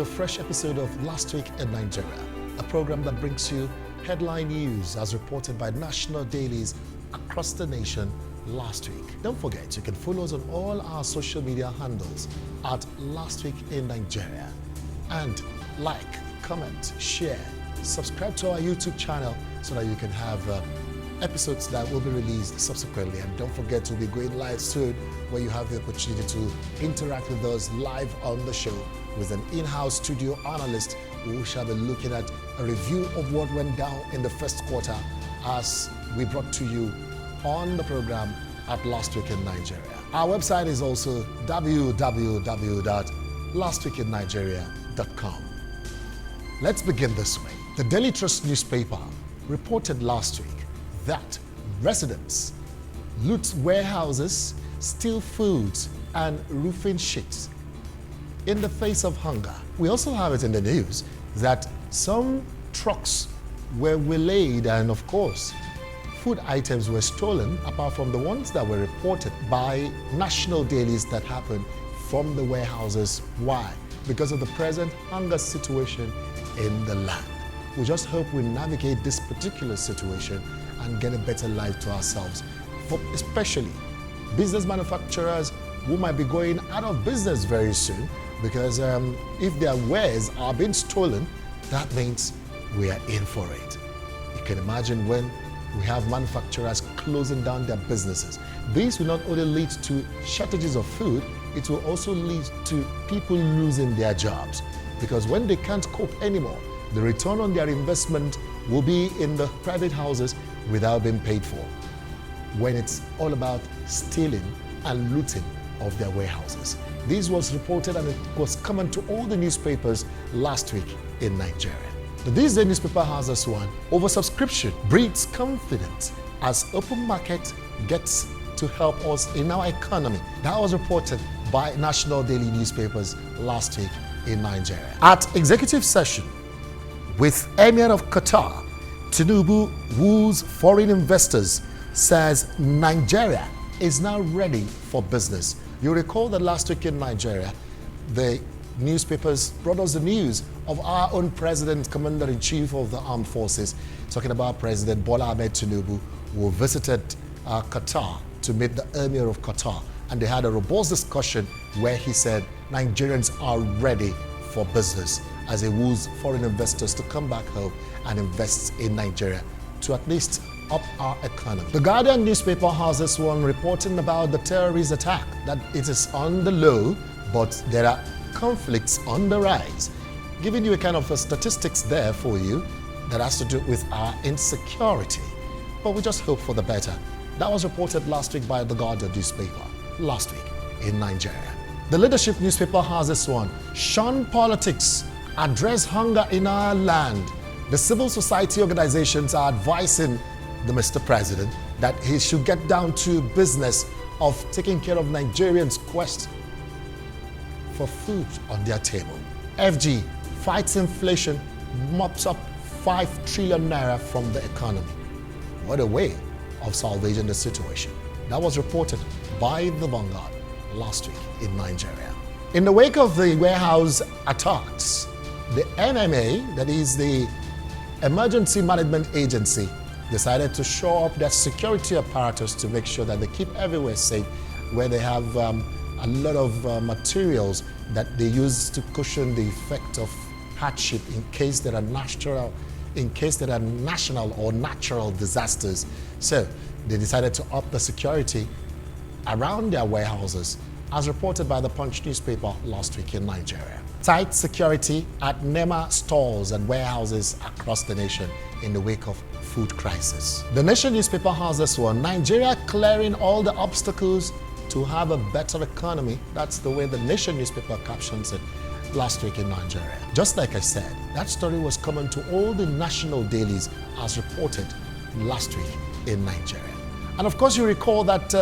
to a fresh episode of Last Week in Nigeria, a program that brings you headline news as reported by national dailies across the nation last week. Don't forget, you can follow us on all our social media handles at Last Week in Nigeria. And like, comment, share, subscribe to our YouTube channel so that you can have episodes that will be released subsequently. And don't forget, to be going live soon, where you have the opportunity to interact with us live on the show with an in-house studio analyst who shall be looking at a review of what went down in the first quarter as we brought to you on the program at Last Week in Nigeria. Our website is also www.lastweekinnigeria.com. Let's begin this way. The Daily Trust newspaper reported last week that residents loot warehouses, steal foods and roofing sheets in the face of hunger. We also have it in the news that some trucks were waylaid and, of course, food items were stolen, apart from the ones that were reported by national dailies that happened from the warehouses. Why? Because of the present hunger situation in the land. We just hope we navigate this particular situation and get a better life to ourselves, for especially business manufacturers who might be going out of business very soon, because if their wares are being stolen, that means we are in for it. You can imagine when we have manufacturers closing down their businesses. This will not only lead to shortages of food, it will also lead to people losing their jobs, because when they can't cope anymore, the return on their investment will be in the private houses without being paid for, when it's all about stealing and looting of their warehouses. This was reported and it was common to all the newspapers last week in Nigeria. The This Day newspaper has this one: oversubscription breeds confidence as open market gets to help us in our economy. That was reported by national daily newspapers last week in Nigeria. At executive session with Emir of Qatar, Tinubu woos foreign investors, says Nigeria is now ready for business. You recall that last week in Nigeria, the newspapers brought us the news of our own president, commander-in-chief of the armed forces, talking about President Bola Ahmed Tinubu, who visited Qatar to meet the Emir of Qatar. And they had a robust discussion where he said Nigerians are ready for business, as he woos foreign investors to come back home and invest in Nigeria to at least up our economy. The Guardian newspaper has this one reporting about the terrorist attack, that it is on the low, but there are conflicts on the rise. Giving you a kind of a statistics there for you that has to do with our insecurity. But we just hope for the better. That was reported last week by the Guardian newspaper, last week in Nigeria. The Leadership newspaper has this one: shun politics, address hunger in our land. The civil society organizations are advising the Mr. President that he should get down to business of taking care of Nigerians' quest for food on their table. FG fights inflation, mops up 5 trillion naira from the economy. What a way of salvaging the situation. That was reported by the Vanguard last week in Nigeria. In the wake of the warehouse attacks, the NMA, that is the Emergency Management Agency, decided to shore up their security apparatus to make sure that they keep everywhere safe, where they have a lot of materials that they use to cushion the effect of hardship in case there are national or natural disasters. So they decided to up the security around their warehouses, as reported by the Punch newspaper last week in Nigeria. Tight security at NEMA stores and warehouses across the nation in the wake of food crisis. The Nation newspaper has this one: Nigeria clearing all the obstacles to have a better economy. That's the way the Nation newspaper captions it last week in Nigeria. Just like I said, that story was common to all the national dailies as reported last week in Nigeria. And of course, you recall that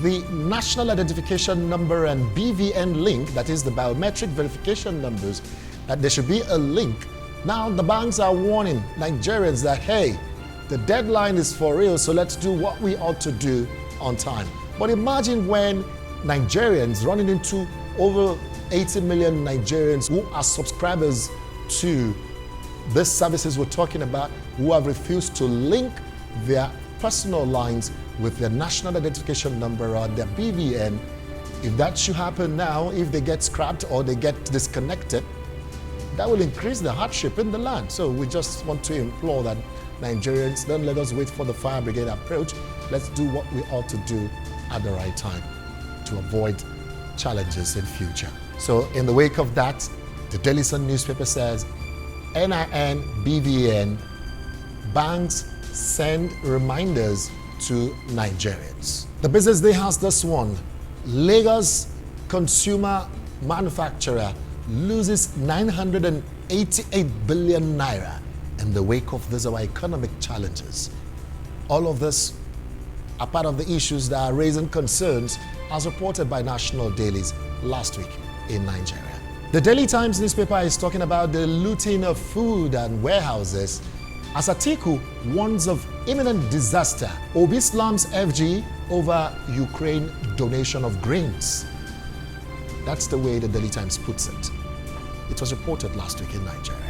the National Identification Number and BVN link, that is the biometric verification numbers, that there should be a link. Now the banks are warning Nigerians that, hey, the deadline is for real, so let's do what we ought to do on time. But imagine when Nigerians running into over 80 million Nigerians who are subscribers to these services we're talking about, who have refused to link their personal lines with their national identification number or their BVN. If that should happen now, if they get scrapped or they get disconnected, that will increase the hardship in the land. So we just want to implore that Nigerians, don't let us wait for the fire brigade approach. Let's do what we ought to do at the right time to avoid challenges in future. So in the wake of that, the Daily Sun newspaper says, NIN, BVN, banks send reminders to Nigerians. The Business Day has this one. Lagos consumer manufacturer loses 988 billion naira in the wake of these our economic challenges. All of this are part of the issues that are raising concerns as reported by national dailies last week in Nigeria. The Daily Times newspaper is talking about the looting of food and warehouses as Atiku warns of imminent disaster. Obi slams FG over Ukraine donation of grains. That's the way the Daily Times puts it. It was reported last week in Nigeria.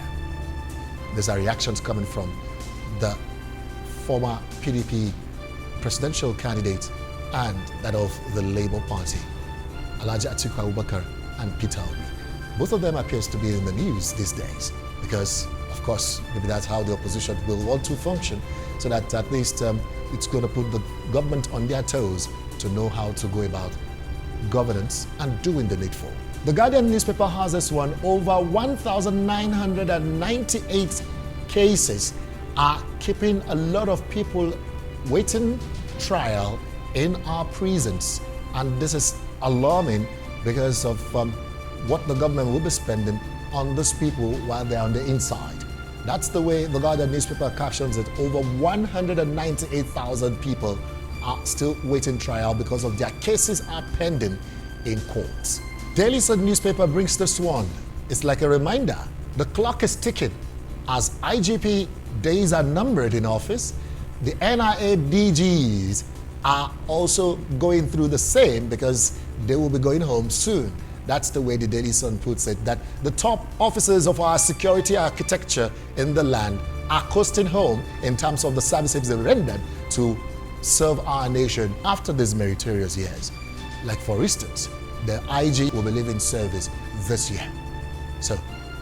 These are reactions coming from the former PDP presidential candidate and that of the Labour Party, Alhaji Atiku Abubakar and Peter Obi. Both of them appears to be in the news these days because, of course, maybe that's how the opposition will want to function, so that at least it's going to put the government on their toes to know how to go about governance and doing the needful. The Guardian newspaper has this one. Over 1,998 cases are keeping a lot of people waiting trial in our prisons. And this is alarming because of what the government will be spending on these people while they're on the inside. That's the way the Guardian newspaper captions it. Over 198,000 people are still waiting trial because of their cases are pending in courts. Daily Sun newspaper brings this one. It's like a reminder. The clock is ticking. As IGP days are numbered in office, the NIA DGs are also going through the same because they will be going home soon. That's the way the Daily Sun puts it, that the top officers of our security architecture in the land are coasting home in terms of the services they rendered to serve our nation after these meritorious years. Like for instance, the IG will be leaving service this year. So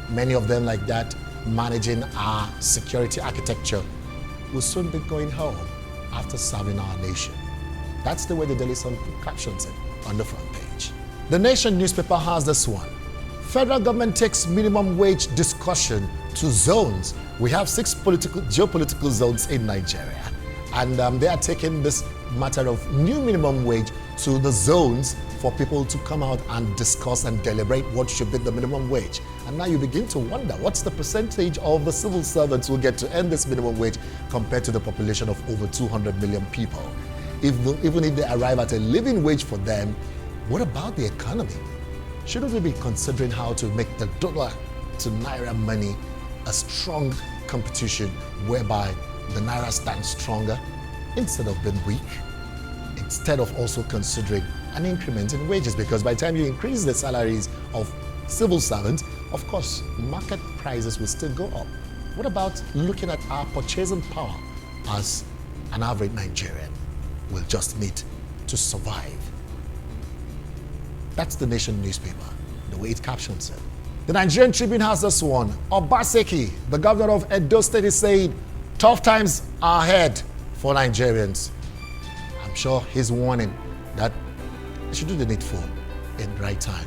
many of them like that, managing our security architecture, will soon be going home after serving our nation. That's the way the Daily Sun captions it on the front page. The Nation newspaper has this one. Federal government takes minimum wage discussion to zones. We have 6 geopolitical zones in Nigeria, and they are taking this matter of new minimum wage to the zones for people to come out and discuss and deliberate what should be the minimum wage. And now you begin to wonder, what's the percentage of the civil servants who get to earn this minimum wage compared to the population of over 200 million people? Even if they arrive at a living wage for them, what about the economy? Shouldn't we be considering how to make the dollar to naira money a strong competition whereby the naira stands stronger instead of being weak? Instead of also considering an increment in wages, because by the time you increase the salaries of civil servants, of course, market prices will still go up. What about looking at our purchasing power as an average Nigerian will just need to survive? That's the Nation newspaper, the way it captions it. The Nigerian Tribune has this one. Obaseki, the governor of Edo State, is saying tough times are ahead for Nigerians. I'm sure he's warning that they should do the needful in the right time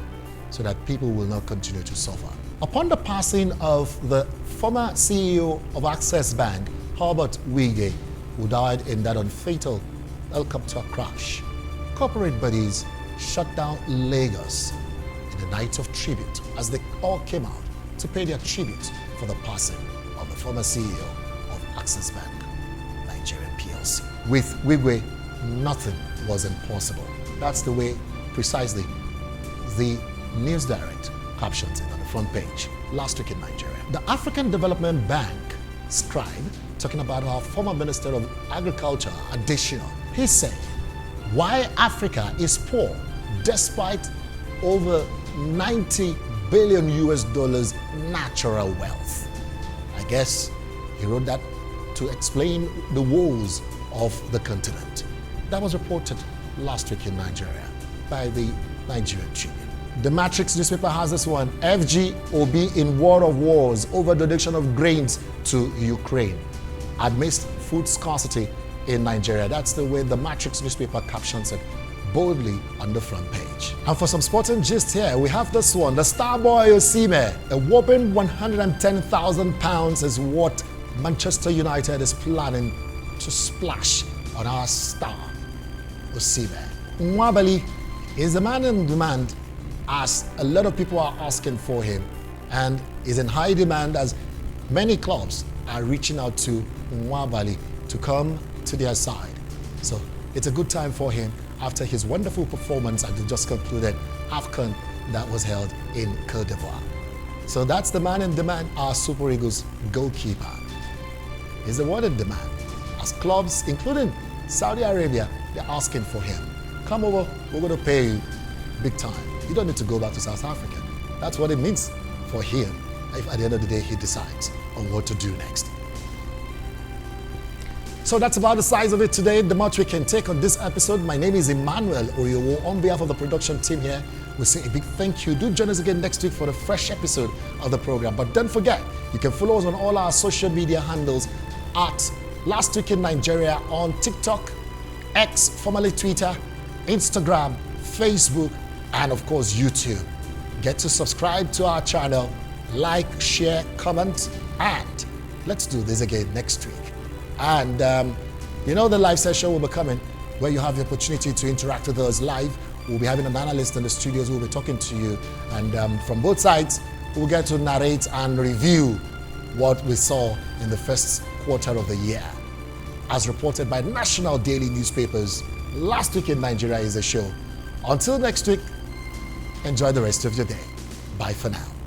so that people will not continue to suffer. Upon the passing of the former CEO of Access Bank, Herbert Wige, who died in that unfatal helicopter crash, corporate bodies shut down Lagos in the night of tribute as they all came out to pay their tribute for the passing of the former CEO of Access Bank, Nigerian PLC. With Wigwe, nothing was impossible. That's the way, precisely, the News Direct captions it on the front page last week in Nigeria. The African Development Bank scribe, talking about our former Minister of Agriculture, Adesina, he's saying why Africa is poor despite over 90 billion US dollars natural wealth. I guess he wrote that to explain the woes of the continent. That was reported last week in Nigeria by the Nigerian Tribune. The Matrix newspaper has this one: FG in war of wars over donation of grains to Ukraine amidst food scarcity in Nigeria. That's the way the Matrix newspaper captions it boldly on the front page. And for some sporting gist here, we have this one: the star boy OSIMHEN, a whopping £110,000 is what Manchester United is planning to splash on our star OSIMHEN. NWANBILI is the man in demand, as a lot of people are asking for him, and is in high demand as many clubs are reaching out to NWANBILI to come to their side. So it's a good time for him after his wonderful performance at the just concluded AFCON that was held in Côte d'Ivoire. So that's the man in demand, our Super Eagles goalkeeper. He's the one in demand, as clubs, including Saudi Arabia, they're asking for him. Come over, we're going to pay you big time. You don't need to go back to South Africa. That's what it means for him if at the end of the day he decides on what to do next. So that's about the size of it today, the much we can take on this episode. My name is Emmanuel Oyowo. On behalf of the production team here, we say a big thank you. Do join us again next week for a fresh episode of the program. But don't forget, you can follow us on all our social media handles at Last Week in Nigeria on TikTok, X, formerly Twitter, Instagram, Facebook, and of course YouTube. Get to subscribe to our channel, like, share, comment, and let's do this again next week. And you know, the live session will be coming where you have the opportunity to interact with us live. We'll be having an analyst in the studios who will be talking to you, and from both sides we'll get to narrate and review what we saw in the first quarter of the year. As reported by national daily newspapers, Last Week in Nigeria is a show. Until next week, enjoy the rest of your day. Bye for now.